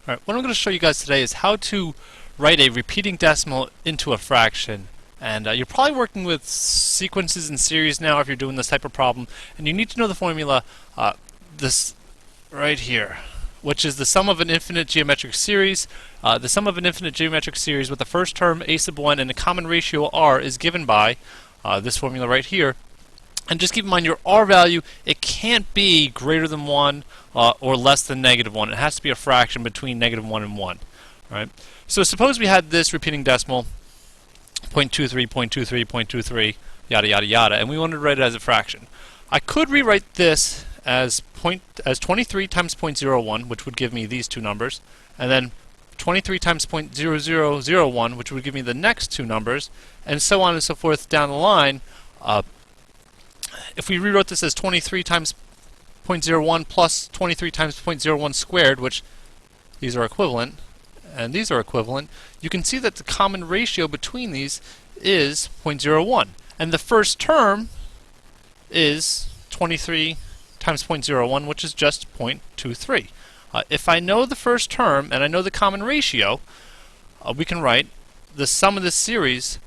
Alright, what I'm going to show you guys today is how to write a repeating decimal into a fraction. And you're probably working with sequences and series now if you're doing this type of problem, and you need to know the formula, this right here, which is the sum of an infinite geometric series. The sum of an infinite geometric series with the first term a sub 1 and a common ratio r is given by this formula right here. And just keep in mind your r value, it can't be greater than 1 or less than negative 1. It has to be a fraction between negative 1 and 1. Right? So suppose we had this repeating decimal, 0.23, 0.23, 0.23, yada yada yada, and we wanted to write it as a fraction. I could rewrite this as 23 times 0.01, which would give me these two numbers, and then 23 times 0.0001, which would give me the next two numbers, and so on and so forth down the line. If we rewrote this as 23 times 0.01 plus 23 times 0.01 squared, which these are equivalent, and these are equivalent, you can see that the common ratio between these is 0.01. And the first term is 23 times 0.01, which is just 0.23. If I know the first term and I know the common ratio, we can write the sum of this series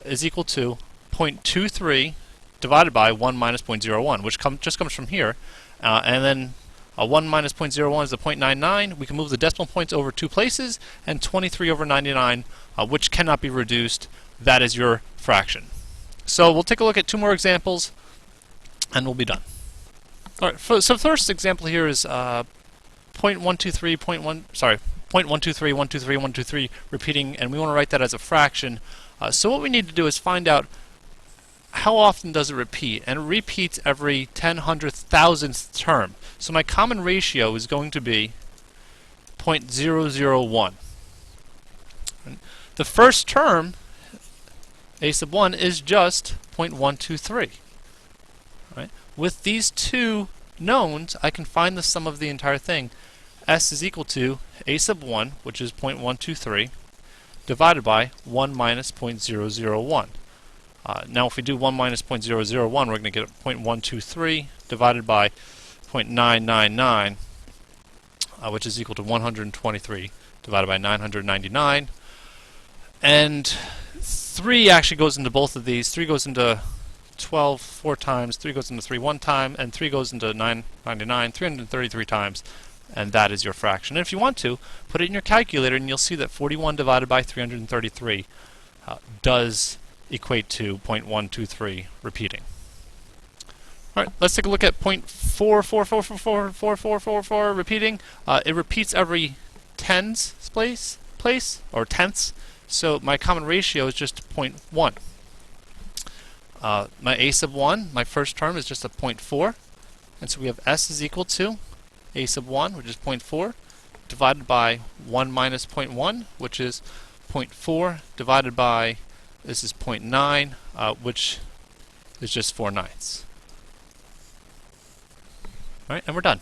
is equal to 0.23 divided by 1 minus 0.01, which just comes from here. And then 1 minus 0.01 is a 0.99. We can move the decimal points over two places, and 23 over 99, which cannot be reduced, that is your fraction. So we'll take a look at two more examples, and we'll be done. All right, so first example here is 0.123, 0.123, 123, 123 repeating, and we want to write that as a fraction. So what we need to do is find out how often does it repeat? And it repeats every 10/100,000th term. So my common ratio is going to be 0.001. The first term, a sub 1, is just 0.123. Right? With these two knowns, I can find the sum of the entire thing. S is equal to a sub 1, which is 0.123, divided by 1 minus 0.001. Now if we do 1 minus 0.001, we're going to get 0.123 divided by 0.999, which is equal to 123 divided by 999. And 3 actually goes into both of these. 3 goes into 12 4 times, 3 goes into 3 1 time, and 3 goes into 999 333 times. And that is your fraction. And if you want to, put it in your calculator and you'll see that 41 divided by 333 does equate to 0.123 repeating. Alright, let's take a look at 0.4444444 repeating. It repeats every tens place, or tenths, so my common ratio is just 0.1. My a sub 1, my first term, is just a 0.4, and so we have S is equal to a sub 1, which is 0.4, divided by 1 minus 0.1, which is 0.4, divided by, this is 0.9, which is just 4/9. Alright, and we're done.